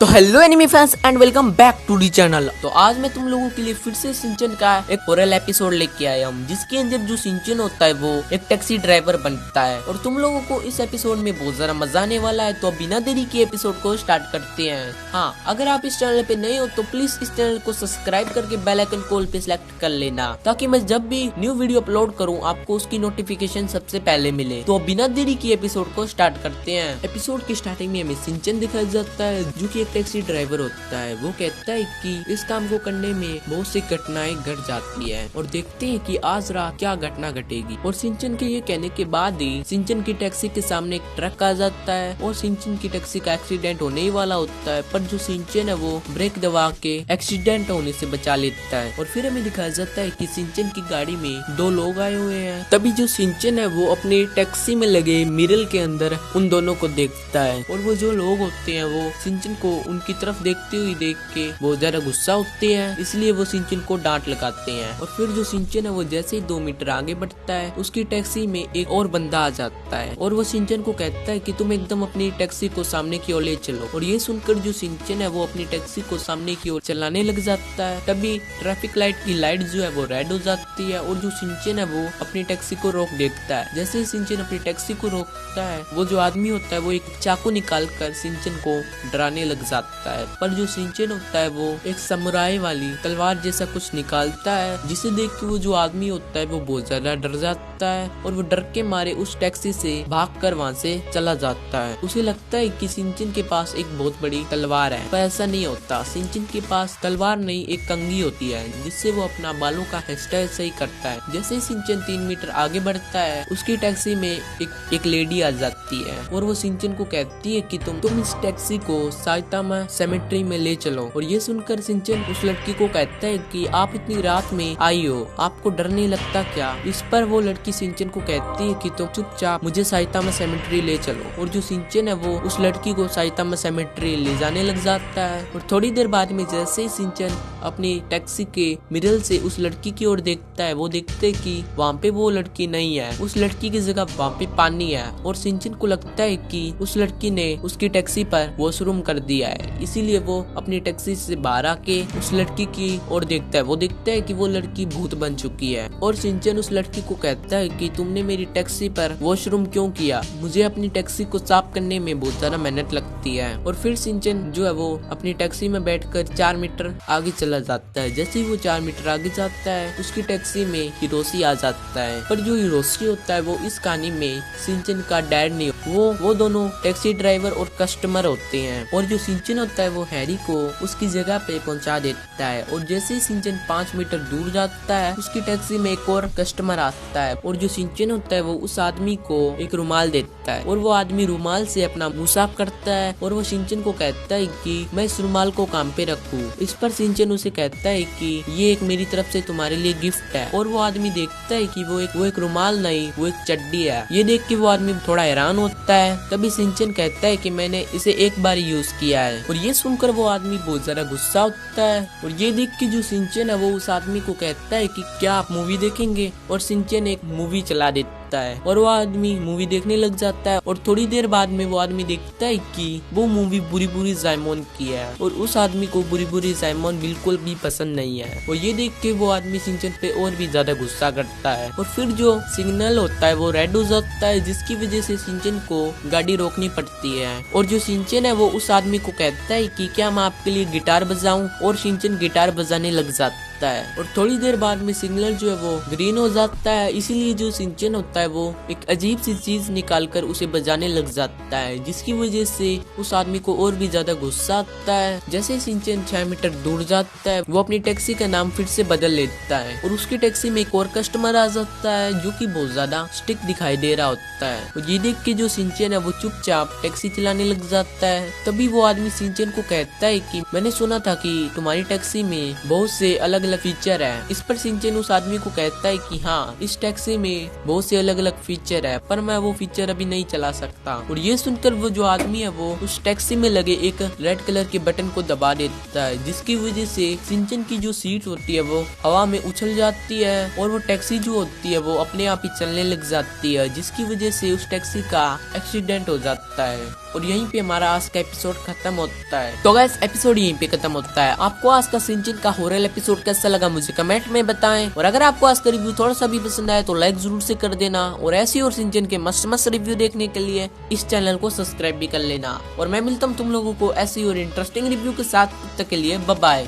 तो hello anime fans and welcome back to the channel. तो आज मैं तुम लोगों के लिए फिर से सिंचन का एक हॉरर एपिसोड लेके आया हूँ, जिसके अंदर जो सिंचन होता है वो एक टैक्सी ड्राइवर बनता है और तुम लोगों को इस एपिसोड में बहुत ज्यादा मजा आने वाला है। तो बिना देरी के एपिसोड को स्टार्ट करते हैं। हाँ, अगर आप इस चैनल पे नए हो तो प्लीज इस चैनल को सब्सक्राइब करके बेल आइकन कॉल पे सिलेक्ट कर लेना, ताकि मैं जब भी न्यू वीडियो अपलोड करूँ आपको उसकी नोटिफिकेशन सबसे पहले मिले। तो बिना देरी की एपिसोड को स्टार्ट करते हैं। एपिसोड की स्टार्टिंग में हमें सिंचन दिखाया जाता है, जो की एक टैक्सी ड्राइवर होता है। वो कहता है कि इस काम को करने में बहुत सी घटनाएं घट जाती है और देखते हैं कि आज रात क्या घटना घटेगी। और सिंचन के ये कहने के बाद ही सिंचन की टैक्सी के सामने एक ट्रक आ जाता है और सिंचन की टैक्सी का एक्सीडेंट होने ही वाला होता है, पर जो सिंचन है वो ब्रेक दबा के एक्सीडेंट होने से बचा लेता है। और फिर हमें दिखाया जाता है कि सिंचन की गाड़ी में दो लोग आए हुए हैं। तभी जो सिंचन है वो अपनी टैक्सी में लगे मिरर के अंदर उन दोनों को देखता है और वो जो लोग होते हैं वो सिंचन को उनकी तरफ देखते हुए देख के बहुत ज्यादा गुस्सा होते हैं, इसलिए वो सिंचन को डांट लगाते हैं। और फिर जो सिंचन है वो जैसे ही 2 मीटर आगे बढ़ता है उसकी टैक्सी में एक और बंदा आ जाता है और वो सिंचन को कहता है कि तुम एकदम अपनी टैक्सी को सामने की ओर ले चलो। और ये सुनकर जो सिंचन है वो अपनी टैक्सी को सामने की ओर चलाने लग जाता है। तभी ट्रैफिक लाइट की लाइट जो है वो रेड हो जाती है और जो सिंचन है वो अपनी टैक्सी को रोक देता है। जैसे ही सिंचन अपनी टैक्सी को रोकता है वो जो आदमी होता है वो एक चाकू निकाल कर सिंचन को डराने लग जाता है, पर जो सिंचन होता है वो एक समुराई वाली तलवार जैसा कुछ निकालता है, जिसे देख के वो जो आदमी होता है वो बहुत ज्यादा डर जाता है और वो डर के मारे उस टैक्सी से भागकर वहाँ से चला जाता है। उसे लगता है कि सिंचन के पास एक बहुत बड़ी तलवार है, पर ऐसा नहीं होता। सिंचन के पास तलवार नहीं एक कंघी होती है, जिससे वो अपना बालों का हेयर स्टाइल सही करता है। जैसे ही सिंचन 3 मीटर आगे बढ़ता है उसकी टैक्सी में एक लेडी आ जाती है और वो सिंचन को कहती है कि तुम इस टैक्सी को साइतामा सेमेट्री में ले चलो। और ये सुनकर सिंचन उस लड़की को कहता है कि आप इतनी रात में आई हो, आपको डर नहीं लगता क्या? इस पर वो लड़की सिंचन को कहती है कि तुम चुपचाप मुझे साइतामा सेमेट्री ले चलो। और जो सिंचन है वो उस लड़की को साइतामा सेमेट्री ले जाने लग जाता है। और थोड़ी देर बाद में जैसे ही सिंचन अपनी टैक्सी के मिरर से उस लड़की की ओर देखता है वो देखते कि वहाँ पे वो लड़की नहीं है, उस लड़की की जगह वहाँ पे पानी है। और सिंचन को लगता है कि उस लड़की ने उसकी टैक्सी पर वॉशरूम कर दिया है, इसीलिए वो अपनी टैक्सी से बाहर आके उस लड़की की ओर देखता है। वो देखता है कि वो लड़की भूत बन चुकी है और सिंचन उस लड़की को कहता है कि तुमने मेरी टैक्सी पर वॉशरूम क्यों किया? मुझे अपनी टैक्सी को साफ करने में बहुत ज्यादा मेहनत लगती है। और फिर सिंचन जो है वो अपनी टैक्सी में बैठकर 4 मीटर आगे चला जाता है। जैसे ही वो 4 मीटर आगे जाता है उसकी टैक्सी में हिरोशी आ जाता है, पर जो हिरोशी होता है वो इस कहानी में सिंचन का डैड नहीं, वो दोनों टैक्सी ड्राइवर और कस्टमर होते हैं। और जो सिंचन होता है वो हैरी को उसकी जगह पे पहुंचा देता है। और जैसे ही सिंचन 5 मीटर दूर जाता है उसकी टैक्सी में एक और कस्टमर आता है और जो सिंचन होता है वो उस आदमी को एक रुमाल देता है और वो आदमी रुमाल से अपना मुंह साफ करता है और वो सिंचन को कहता है कि मैं इस रुमाल को काम पे रखूं। इस पर सिंचन उसे कहता है कि ये एक मेरी तरफ से तुम्हारे लिए गिफ्ट है। और वो आदमी देखता है कि वो एक रुमाल नहीं, वो एक चड्डी है। ये देख के वो आदमी थोड़ा हैरान होता है। तभी सिंचन कहता है कि मैंने इसे एक बार यूज किया है। और ये सुनकर वो आदमी बहुत ज्यादा गुस्सा होता है। और ये देख के जो सिंचन है वो उस आदमी को कहता है कि क्या आप मूवी देखेंगे? और सिंचन एक मूवी चला देता है और वो आदमी मूवी देखने लग जाता है। और थोड़ी देर बाद में वो आदमी देखता है कि वो मूवी बुरी बुरी जायमोन की है और उस आदमी को बुरी बुरी जायमोन बिल्कुल भी पसंद नहीं है। और ये देख के वो आदमी सिंचन पे और भी ज्यादा गुस्सा करता है। और फिर जो सिग्नल होता है वो रेड हो जाता है, जिसकी वजह से सिंचन को गाड़ी रोकनी पड़ती है। और जो सिंचन है वो उस आदमी को कहता है कि क्या मैं आपके लिए गिटार बजाऊं? और सिंचन गिटार बजाने लग जाता है। और थोड़ी देर बाद में सिग्नल जो है वो ग्रीन हो जाता है, इसीलिए जो सिंचन होता है वो एक अजीब सी चीज निकालकर उसे बजाने लग जाता है, जिसकी वजह से उस आदमी को और भी ज्यादा गुस्सा आता है। जैसे ही सिंचन 6 मीटर दूर जाता है वो अपनी टैक्सी का नाम फिर से बदल लेता है और उसकी टैक्सी में एक और कस्टमर आ जाता है जो कि बहुत ज्यादा स्टिक दिखाई दे रहा होता है। और ये देख के जो सिंचन है वो चुपचाप टैक्सी चलाने लग जाता है। तभी वो आदमी सिंचन को कहता है कि मैंने सुना था कि तुम्हारी टैक्सी में बहुत से अलग अलग फीचर है। इस पर सिंचन उस आदमी को कहता है कि हाँ, इस टैक्सी में बहुत से अलग अलग फीचर है, पर मैं वो फीचर अभी नहीं चला सकता। और ये सुनकर वो जो आदमी है वो उस टैक्सी में लगे एक रेड कलर के बटन को दबा देता है, जिसकी वजह से सिंचन की जो सीट होती है वो हवा में उछल जाती है और वो टैक्सी जो होती है वो अपने आप ही चलने लग जाती है, जिसकी वजह से उस टैक्सी का एक्सीडेंट हो जाता है। और यहीं पे हमारा आज का एपिसोड खत्म होता है। तो गाइस एपिसोड यहीं पे खत्म होता है। आपको आज का शिनचैन का हॉरर एपिसोड कैसा लगा मुझे कमेंट में बताएं, और अगर आपको आज का रिव्यू थोड़ा सा भी पसंद आया तो लाइक जरूर से कर देना, और ऐसी और शिनचैन के मस्त मस्त रिव्यू देखने के लिए इस चैनल को सब्सक्राइब भी कर लेना। और मैं मिलता हूँ तुम लोगों को ऐसी और इंटरेस्टिंग रिव्यू के साथ, तब तक के लिए बाय बाय।